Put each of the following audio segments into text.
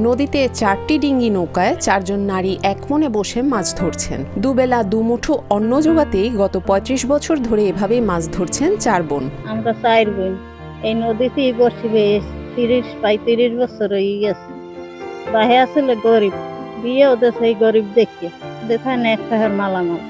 নদীতে 4টি ডিঙ্গি নৌকায় 4 জন নারী একমনে বসে মাছ ধরছেন। দুবেলা দুমুঠো অন্ন জোগাতেই গত 35 বছর ধরে এভাবেই মাছ ধরছেন 4 বোন। আমরা 4 বোন এই নদীতেই বসি বেশ 35 বছর হয়ে গেছে। বাহে আসলে গরিব, বিয়ে ওদের সেই গরিব দেখে দেখানে একটা মালামাল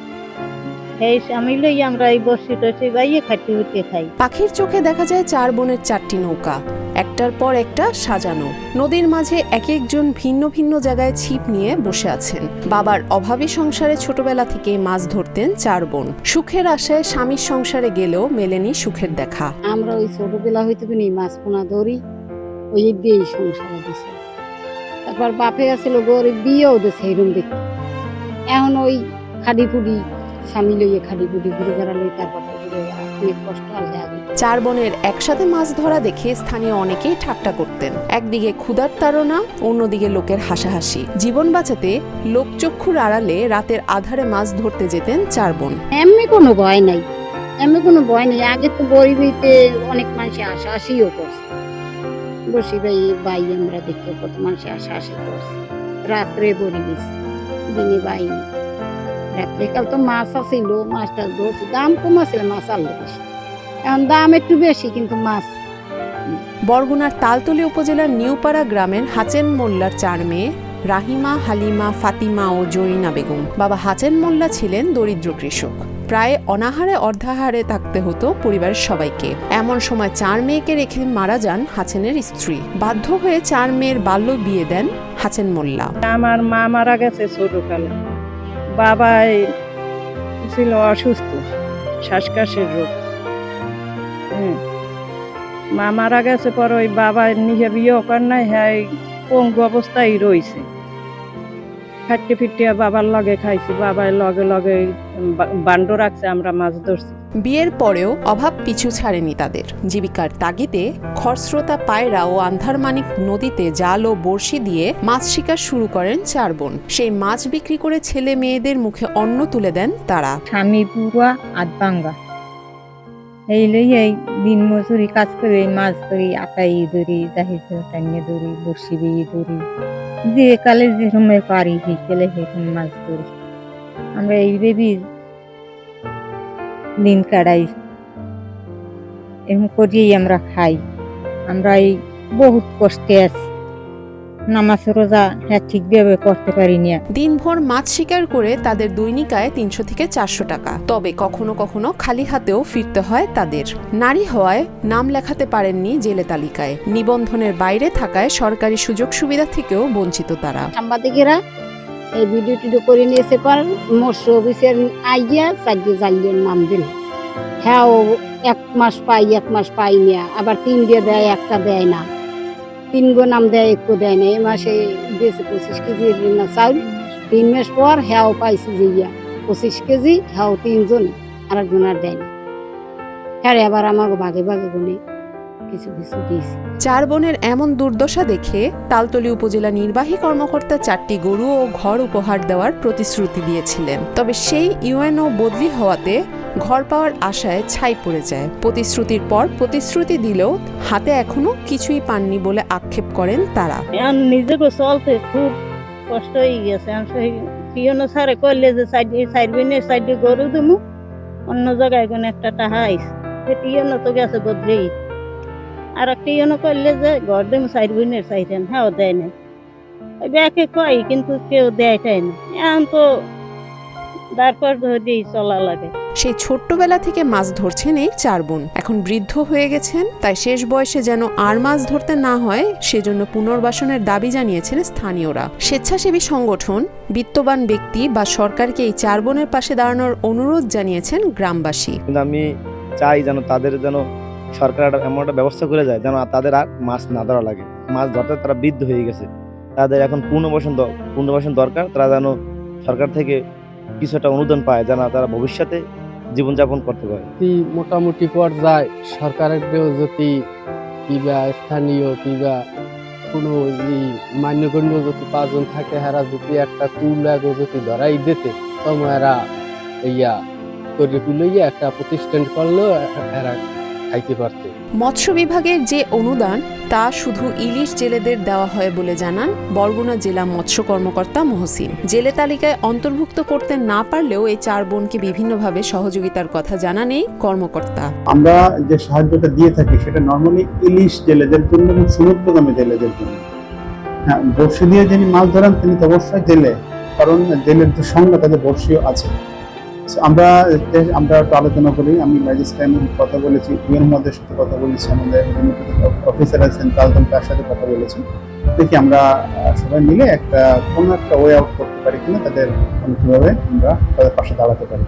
এই আমি লই আমরা এই বসি টসি বাইয়ে খাটি উঠে খাই। পাখির চোখে দেখা যায় 4 বোনের 4টি নৌকা, একটার পর একটা সাজানো। নদীর মাঝে এক একজন ভিন্ন ভিন্ন জায়গায় ছিপ নিয়ে বসে আছেন। বাবার অভাবী সংসারে ছোটবেলা থেকে মাছ ধরতেন 4 বোন। সুখের আশায় স্বামীর সংসারে গেলেও মেলেনি সুখের দেখা। আমরা ওই ছোটবেলা হইতে কিনি মাছ পোনা ধরি, ওই দিয়েই সংসারে দিছে। তারপর বাপে আসছিল গরিব, বিয়েও দিছে এরকম দেখতে। এখন ওই খাডি ফুডি স্বামী লইয়ে খাডি ফুডি ঘুরে বেড়া লই, তারপর অনেক কষ্ট আলাদা। 4 বোনের একসাথে মাছ ধরা দেখে স্থানীয় অনেকেই ঠাট্টা করতেন। একদিকে ক্ষুধার তাড়না, অন্যদিকে লোকের হাসাহাসি। জীবন বাঁচাতে লোকচক্ষুর আড়ালে রাতের আধারে মাছ ধরতে যেতেন 4 বোন। এমনি কোনো ভয় নাই, এমনি কোনো ভয় নেই। আগে তো গরিবিতে অনেক মানুষ হাসাহাসিও করছে। বসি ভাই আমরা দেখে কত মানুষ হাসাহাসি করছে। রাত্রে বড়ি গেছে, দিনে বাইনি। রাত্রে কাল তো মাছ আসিল, মাছটা ধরছি, দাম কম আসলে মাছ আনলো বেশি। এখন দাম একটু বেশি কিন্তু মাছ। বরগুনার তালতলী উপজেলার নিউপাড়া গ্রামের হাচেন মোল্লার 4 মেয়ে রাহিমা, হালিমা, ফাতিমা ও জরিনা বেগম। বাবা হাচেন মোল্লা ছিলেন দরিদ্র কৃষক। প্রায় অনাহারে অর্ধাহারে থাকতে হতো পরিবারের সবাইকে। এমন সময় 4 মেয়েকে রেখে মারা যান হাচেনের স্ত্রী। বাধ্য হয়ে 4 মেয়ের বাল্য বিয়ে দেন হাচেন মোল্লা। আমার মা মারা গেছে ছোটকালে। বাবা ছিল অসুস্থ, শ্বাসকাশের রোগ। মা মারা গেছে পর ওই বাবা নিজে বিয়ে কর নাই, হ্যাঁ পঙ্গু অবস্থায় রয়েছে। খাটতে ফিরতে বাবার লগে খাইছি, বাবার লগে লগে বান্ড রাখছে, আমরা মাছ ধরছি। বিয়ের পরেও অভাব পিছু ছাড়েনি তাদের। জীবিকার তাগিদে খরস্রোতা পায়রা ও আন্ধারমানিক নদীতে জাল ও বড়শি দিয়ে মাছ শিকার শুরু করেন 4 বোন। সেই মাছ বিক্রি করে ছেলে মেয়েদের মুখে অন্ন তুলে দেন তারা। স্বামী পুরা আধভাঙ্গা এই লই এই দিন মজুরি কাজ করে মাছ ধরি, আটাই ধরি, জাহিজ টানিয়ে ধরি, বড়শি বেয়ে ধরি, যে কালে যে সময় পারি বিকেলে সেরকম মাছ ধরি। আমরা এই ভেবি দিন কাটাই, এরকম করিয়েই আমরা খাই। আমরা এই বহুত কষ্টে আছি, নামাজ রোজা ঠিকভাবে করতে পারি না। দিনভর মাছ শিকার করে তাদের দৈনিক আয় 300 থেকে 400 টাকা। তবে কখনো কখনো খালি হাতেও ফিরতে হয় তাদের। নারী হওয়ায় নাম লেখাতে পারেননি জেলে তালিকায়। নিবন্ধনের বাইরে থাকায় সরকারি সুযোগ সুবিধা থেকেও বঞ্চিত তারা। সাংবাদিকেরা এই ভিডিও টিডিও করে নিয়েছে পর মৎস্য অফিসের আইয়া চালিয়ে নাম দিল। হ্যাঁ, 1 মাস পাই, 1 মাস পাই না, আবার 3 দিয়ে দেয়, একটা দেয় না। 3 গো নাম দেয়, 1 গো দেয় না। এই মাসে দিয়েছে 25 কেজি না চাউল। 3 মাস পর হ্যাঁ পাইছি যে 25 কেজি, হ্যাঁ 3 জন, আর একজন আর দেয় না। হ্যাঁ আবার আমাকে ভাগে ভাগে গুনে কিছু কিছু দিয়েছে। 4 বোনের এমন দুর্দশা দেখে তালতলী উপজেলা নির্বাহী কর্মকর্তা 4টি গরু ও ঘর উপহার দেওয়ার প্রতিশ্রুতি দিয়েছিলেন। তবে সেই ইউএনও বদলি হওয়াতে ঘর পাওয়ার আশায় ছাই পড়ে যায়। প্রতিশ্রুতির পর প্রতিশ্রুতি দিলেও হাতে এখনো কিছুই পাননি বলে আক্ষেপ করেন তারা। নিজেকে চলতে খুব কষ্ট হয়ে গেছে। পিয়নো সারে করলে যে সাইডে গরু দেবো, অন্য জায়গায় কোনো একটা টাহা আইস, পিয়নো তো গেছে বদলেই। আর একটা ইয়নো করলে যে ঘর দেবো সাইডের সাইডেন, হ্যাঁ দেয় না। ব্যাকে কয় কিন্তু কেউ দেয়টাই না। এখন তো তারপর ধরেই চলা লাগে। সেই ছোট্টবেলা থেকে মাছ ধরছেন এই 4 বোন। এখন বৃদ্ধ হয়ে গেছেন, তাই শেষ বয়সে যেন আর মাছ ধরতে না হয় সেজন্য পুনর্বাসনের দাবি জানিয়েছেন স্থানীয়রা। স্বেচ্ছাসেবী সংগঠন, বিত্তবান ব্যক্তি বা সরকারকে এই 4 বোনের পাশে দাঁড়ানোর অনুরোধ জানিয়েছেন গ্রামবাসী। আমি চাই যেন তাদের যেন সরকার এমন একটা ব্যবস্থা করে যায় যেন তাদের আর মাছ না ধরা লাগে। মাছ ধরতে তারা বৃদ্ধ হয়ে গেছে, তাদের এখন পুনর্বাসন দরকার। তারা যেন সরকার থেকে কিছু একটা অনুদান পায়, যেন তারা ভবিষ্যতে জীবনযাপন করতে পারে। মোটামুটি পর্যায়ে সরকারের যদি কিবা স্থানীয় কিবা কোনো মান্যগণ্য যদি 5 জন থাকে, এরা যদি একটা কুলাগো যদি ধরাই দিতে, তখন এরা করে একটা প্রতিষ্ঠান করলেও এরা খাইতে পারত। মৎস্য বিভাগের যে অনুদান তা শুধু ইলিশ জেলেদের দেওয়া হয় বলে জানান বরগুনা জেলা মৎস্য কর্মকর্তা মহসিন। জেলে তালিকায় অন্তর্ভুক্ত করতে না পারলেও এই 4 বোনকে বিভিন্নভাবে সহযোগিতার কথা জানান এই কর্মকর্তা। আমরা যে সাহায্যটা দিয়ে থাকি সেটা নর্মালি ইলিশ জেলেদের জন্য এবং সমুদ্রগামী জেলেদের জন্য। হ্যাঁ, বড়শি দিয়ে যিনি মাছ ধরেন তিনি তো অবশ্যই জেলে, কারণ জেলের যে সংজ্ঞা তাদের বড়শিও আছে। আমরা একটু আলোচনা করি, আমি ম্যাজিস্ট্রেট কথা বলেছি, মধ্যে সাথে কথা বলেছি, আমাদের অফিসার আছেন তালতম তার সাথে কথা বলেছি। দেখি আমরা সবাই মিলে কোনো একটা ওয়ে আউট করতে পারি কিনা, তাদের কিভাবে আমরা তাদের পাশে দাঁড়াতে পারি।